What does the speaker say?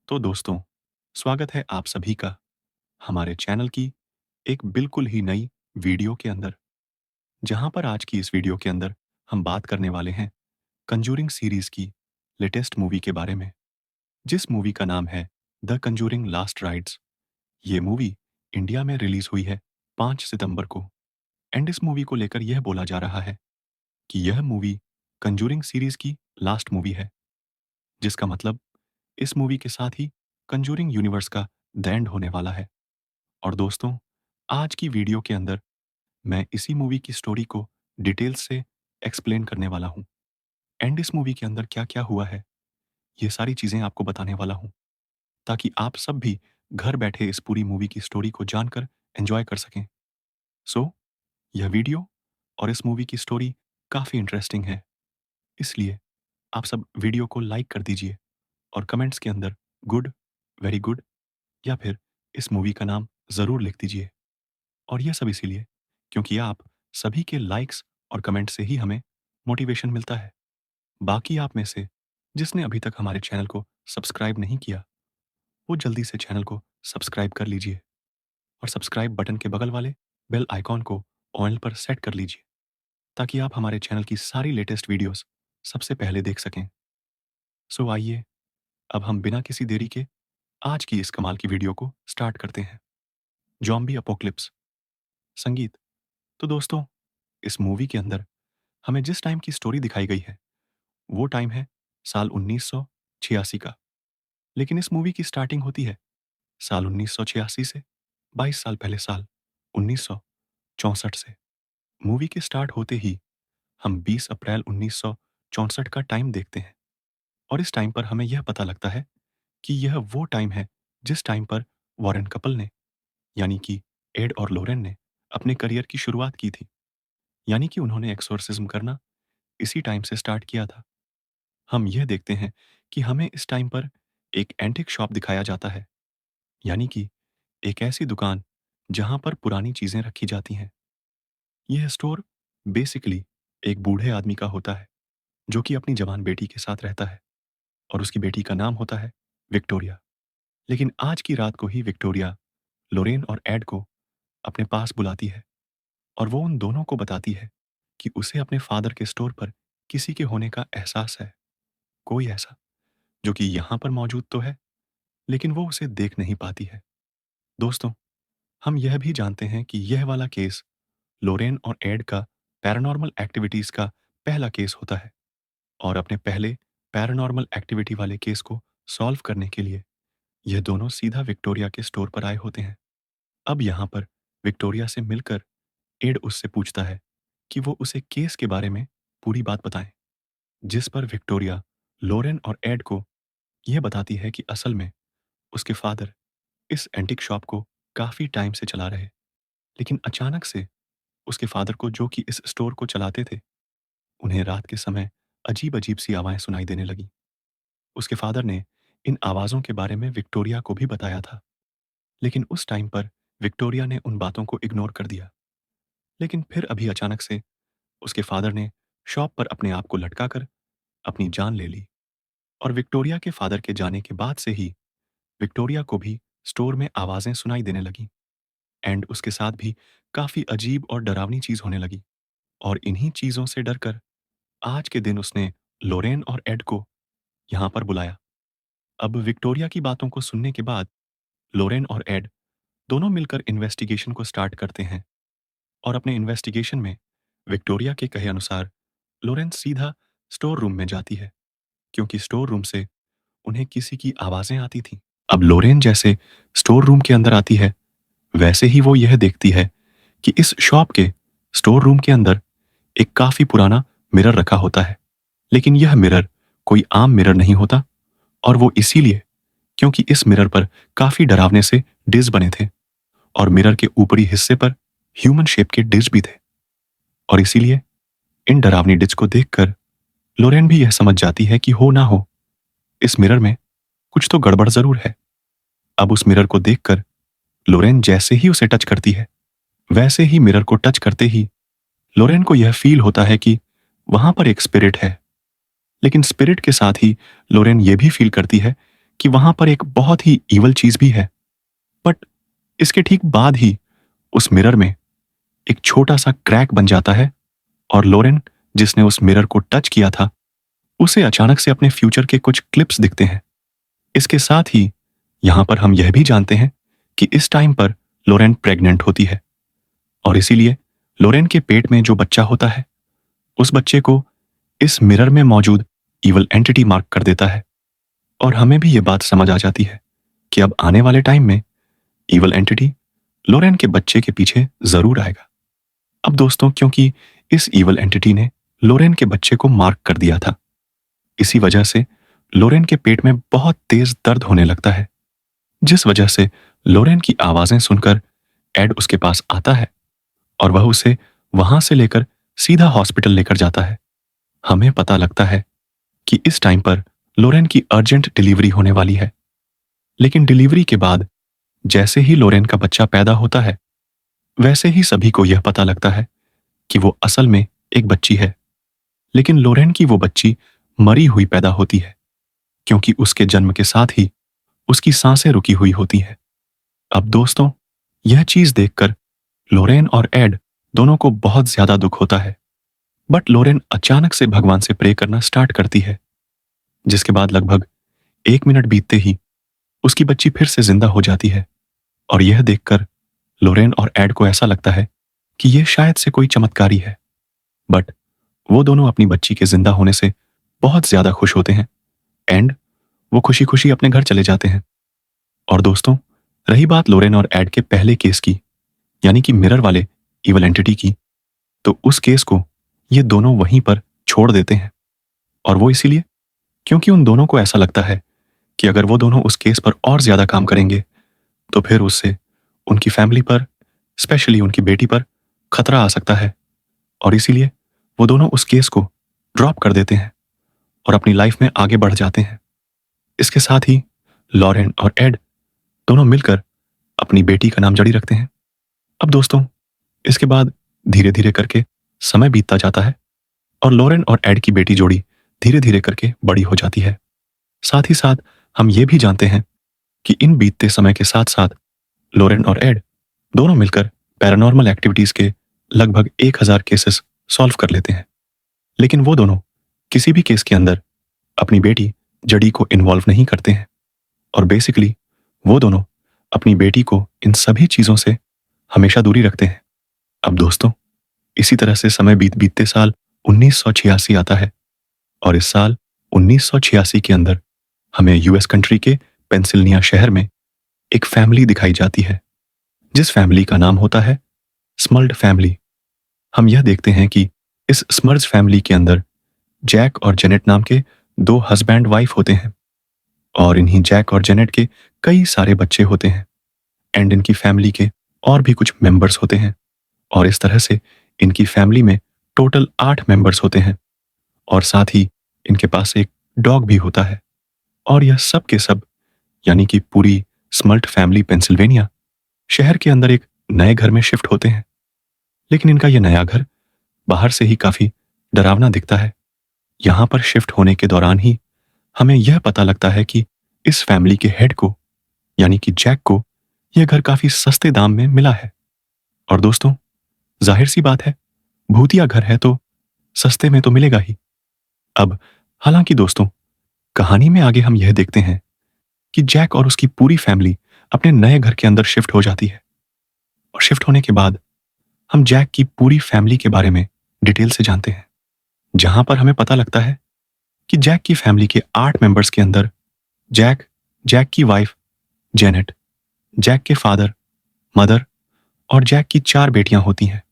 तो दोस्तों, स्वागत है आप सभी का हमारे चैनल की एक बिल्कुल ही नई वीडियो के अंदर, जहां पर आज की इस वीडियो के अंदर हम बात करने वाले हैं कंजूरिंग सीरीज की लेटेस्ट मूवी के बारे में, जिस मूवी का नाम है द कंजूरिंग लास्ट राइड्स। ये मूवी इंडिया में रिलीज हुई है 5 सितंबर को। एंड इस मूवी को लेकर यह बोला जा रहा है कि यह मूवी कंजूरिंग सीरीज की लास्ट मूवी है, जिसका मतलब इस मूवी के साथ ही कंजूरिंग यूनिवर्स का द एंड होने वाला है। और दोस्तों, आज की वीडियो के अंदर मैं इसी मूवी की स्टोरी को डिटेल्स से एक्सप्लेन करने वाला हूँ। एंड इस मूवी के अंदर क्या-क्या हुआ है, ये सारी चीज़ें आपको बताने वाला हूँ, ताकि आप सब भी घर बैठे इस पूरी मूवी की स्टोरी को जानकर एन्जॉय कर सकें। सो, यह वीडियो और इस मूवी की स्टोरी काफ़ी इंटरेस्टिंग है, इसलिए आप सब वीडियो को लाइक कर दीजिए और कमेंट्स के अंदर गुड, वेरी गुड या फिर इस मूवी का नाम ज़रूर लिख दीजिए। और यह सब इसीलिए क्योंकि आप सभी के लाइक्स और कमेंट से ही हमें मोटिवेशन मिलता है। बाकी आप में से जिसने अभी तक हमारे चैनल को सब्सक्राइब नहीं किया, वो जल्दी से चैनल को सब्सक्राइब कर लीजिए और सब्सक्राइब बटन के बगल वाले बेल आइकॉन को ऑल पर सेट कर लीजिए, ताकि आप हमारे चैनल की सारी लेटेस्ट वीडियोस सबसे पहले देख सकें। सो आइए, अब हम बिना किसी देरी के आज की इस कमाल की वीडियो को स्टार्ट करते हैं। Zombie apocalypse. संगीत। तो दोस्तों, इस मूवी के अंदर हमें जिस टाइम की स्टोरी दिखाई गई है, वो टाइम है साल 1986 का। लेकिन इस मूवी की स्टार्टिंग होती है साल 1986 से 22 साल पहले साल 1964 से। मूवी के स्टार्ट होते ही हम 20 अप्रैल 1964 का टाइम देखते हैं और इस टाइम पर हमें यह पता लगता है कि यह वो टाइम है जिस टाइम पर वॉरेन कपल ने, यानी कि एड और लोरेन ने अपने करियर की शुरुआत की थी। यानी कि उन्होंने एक्सोर्सिज्म करना इसी टाइम से स्टार्ट किया था। हम यह देखते हैं कि हमें इस टाइम पर एक एंटीक शॉप दिखाया जाता है, यानी कि एक ऐसी दुकान जहां पर पुरानी चीजें रखी जाती हैं। यह स्टोर बेसिकली एक बूढ़े आदमी का होता है, जो कि अपनी जवान बेटी के साथ रहता है और उसकी बेटी का नाम होता है विक्टोरिया। लेकिन आज की रात को ही विक्टोरिया लोरेन और एड को अपने पास बुलाती है और वो उन दोनों को बताती है कि उसे अपने फादर के स्टोर पर किसी के होने का एहसास है, कोई ऐसा जो कि यहाँ पर मौजूद तो है, लेकिन वो उसे देख नहीं पाती है। दोस्तों, हम यह भी जानते हैं कि यह वाला केस लोरेन और एड का पैरानॉर्मल एक्टिविटीज का पहला केस होता है और अपने पहले पैरानॉर्मल एक्टिविटी वाले केस को सॉल्व करने के लिए यह दोनों सीधा विक्टोरिया के स्टोर पर आए होते हैं। अब यहाँ पर विक्टोरिया से मिलकर एड उससे पूछता है कि वो उसे केस के बारे में पूरी बात बताएं, जिस पर विक्टोरिया लोरेन और एड को यह बताती है कि असल में उसके फादर इस एंटिक शॉप को काफ़ी टाइम से चला रहे, लेकिन अचानक से उसके फादर को, जो कि इस स्टोर को चलाते थे, उन्हें रात के समय अजीब-अजीब सी आवाज़ें सुनाई देने लगीं। उसके फादर ने इन आवाज़ों के बारे में विक्टोरिया को भी बताया था, लेकिन उस टाइम पर विक्टोरिया ने उन बातों को इग्नोर कर दिया। लेकिन फिर अभी अचानक से उसके फादर ने शॉप पर अपने आप को लटकाकर अपनी जान ले ली और विक्टोरिया के फादर के जाने के बाद से ही विक्टोरिया को भी स्टोर में आवाज़ें सुनाई देने लगीं एंड उसके साथ भी काफ़ी अजीब और डरावनी चीज़ होने लगी। और इन्हीं चीज़ों से डरकर आज के दिन उसने लोरेन और एड को यहाँ पर बुलाया। अब विक्टोरिया की बातों को सुनने के बाद लोरेन और एड दोनों मिलकर इन्वेस्टिगेशन को स्टार्ट करते हैं और अपने इन्वेस्टिगेशन में विक्टोरिया के कहे अनुसार लोरेन सीधा स्टोर रूम में जाती है, क्योंकि स्टोर रूम से उन्हें किसी की आवाज़ें आती थीं। अब लोरेन जैसे स्टोर रूम के अंदर आती है, वैसे ही वो यह देखती है कि इस शॉप के स्टोर रूम के अंदर एक काफ़ी पुराना मिरर रखा होता है। लेकिन यह मिरर कोई आम मिरर नहीं होता, और वो इसीलिए क्योंकि इस मिरर पर काफ़ी डरावने से डिज़ बने थे और मिरर के ऊपरी हिस्से पर ह्यूमन शेप के डिज़ भी थे। और इसीलिए इन डरावनी डिज़ को देखकर लोरेन भी यह समझ जाती है कि हो ना हो, इस मिरर में कुछ तो गड़बड़ ज़रूर है। अब उस मिरर को देखकर लोरेन जैसे ही उसे टच करती है, वैसे ही मिरर को टच करते ही लोरेन को यह फ़ील होता है कि वहाँ पर एक स्पिरिट है। लेकिन स्पिरिट के साथ ही लोरेन ये भी फ़ील करती है कि वहां पर एक बहुत ही ईवल चीज भी है। बट इसके ठीक बाद ही उस मिरर में एक छोटा सा क्रैक बन जाता है और लोरेन, जिसने उस मिरर को टच किया था, उसे अचानक से अपने फ्यूचर के कुछ क्लिप्स दिखते हैं। इसके साथ ही यहां पर हम यह भी जानते हैं कि इस टाइम पर लोरेन प्रेग्नेंट होती है और इसीलिए लोरेन के पेट में जो बच्चा होता है, उस बच्चे को इस मिरर में मौजूद ईवल एंटिटी मार्क कर देता है। और हमें भी ये बात समझ आ जाती है कि अब आने वाले टाइम में ईवल एंटिटी लोरेन के बच्चे के पीछे जरूर आएगा। अब दोस्तों, क्योंकि इस ईवल एंटिटी ने लोरेन के बच्चे को मार्क कर दिया था, इसी वजह से लोरेन के पेट में बहुत तेज दर्द होने लगता है, जिस वजह से लोरेन की आवाजें सुनकर एड उसके पास आता है और वह उसे वहां से लेकर सीधा हॉस्पिटल लेकर जाता है। हमें पता लगता है कि इस टाइम पर लोरेन की अर्जेंट डिलीवरी होने वाली है। लेकिन डिलीवरी के बाद जैसे ही लोरेन का बच्चा पैदा होता है, वैसे ही सभी को यह पता लगता है कि वो असल में एक बच्ची है। लेकिन लोरेन की वो बच्ची मरी हुई पैदा होती है, क्योंकि उसके जन्म के साथ ही उसकी सांसें रुकी हुई होती हैं। अब दोस्तों, यह चीज देखकर लोरेन और एड दोनों को बहुत ज्यादा दुख होता है। बट लोरेन अचानक से भगवान से प्रे करना स्टार्ट करती है, जिसके बाद लगभग 1 मिनट बीतते ही उसकी बच्ची फिर से जिंदा हो जाती है। और यह देखकर लोरेन और एड को ऐसा लगता है कि यह शायद से कोई चमत्कारी है। बट वो दोनों अपनी बच्ची के जिंदा होने से बहुत ज्यादा खुश होते हैं एंड वो खुशी खुशी अपने घर चले जाते हैं। और दोस्तों, रही बात लोरेन और एड के पहले केस की, यानी कि मिरर वाले इवल एंटिटी की, तो उस केस को ये दोनों वहीं पर छोड़ देते हैं। और वो इसीलिए क्योंकि उन दोनों को ऐसा लगता है कि अगर वो दोनों उस केस पर और ज्यादा काम करेंगे तो फिर उससे उनकी फैमिली पर, स्पेशली उनकी बेटी पर खतरा आ सकता है। और इसीलिए वो दोनों उस केस को ड्रॉप कर देते हैं और अपनी लाइफ में आगे बढ़ जाते हैं। इसके साथ ही लॉरेन और एड दोनों मिलकर अपनी बेटी का नाम जड़ी रखते हैं। अब दोस्तों, इसके बाद धीरे धीरे करके समय बीतता जाता है और लॉरेन और एड की बेटी जोड़ी धीरे धीरे करके बड़ी हो जाती है। साथ ही साथ हम ये भी जानते हैं कि इन बीतते समय के साथ साथ लॉरेन और एड दोनों मिलकर पैरानॉर्मल एक्टिविटीज के लगभग 1000 केसेस सॉल्व कर लेते हैं। लेकिन वो दोनों किसी भी केस के अंदर अपनी बेटी जड़ी को इन्वॉल्व नहीं करते हैं और बेसिकली वो दोनों अपनी बेटी को इन सभी चीजों से हमेशा दूरी रखते हैं। अब दोस्तों, इसी तरह से समय बीतते साल 1986 आता है और इस साल 1986 के अंदर हमें यूएस कंट्री के पेंसिल्वेनिया शहर में एक फैमिली दिखाई जाती है, जिस फैमिली का नाम होता है स्मर्ल्ड फैमिली। हम यह देखते हैं कि इस स्मर्ज फैमिली के अंदर जैक और जेनेट नाम के 2 हस्बैंड वाइफ होते हैं और इन्हीं जैक और जेनेट के कई सारे बच्चे होते हैं एंड इनकी फैमिली के और भी कुछ मेंबर्स होते हैं। और इस तरह से इनकी फैमिली में टोटल 8 मेंबर्स होते हैं और साथ ही इनके पास एक डॉग भी होता है। और यह सब के सब, यानी कि पूरी स्मर्ट फैमिली पेंसिल्वेनिया शहर के अंदर एक नए घर में शिफ्ट होते हैं। लेकिन इनका यह नया घर बाहर से ही काफी डरावना दिखता है। यहां पर शिफ्ट होने के दौरान ही हमें यह पता लगता है कि इस फैमिली के हेड को, यानी कि जैक को, यह घर काफी सस्ते दाम में मिला है। और दोस्तों, जाहिर सी बात है, भूतिया घर है तो सस्ते में तो मिलेगा ही। अब हालांकि दोस्तों, कहानी में आगे हम यह देखते हैं कि जैक और उसकी पूरी फैमिली अपने नए घर के अंदर शिफ्ट हो जाती है और शिफ्ट होने के बाद हम जैक की पूरी फैमिली के बारे में डिटेल से जानते हैं, जहां पर हमें पता लगता है कि जैक की फैमिली के 8 मेंबर्स के अंदर जैक, जैक की वाइफ जेनेट, जैक के फादर, मदर और जैक की 4 बेटियां होती हैं।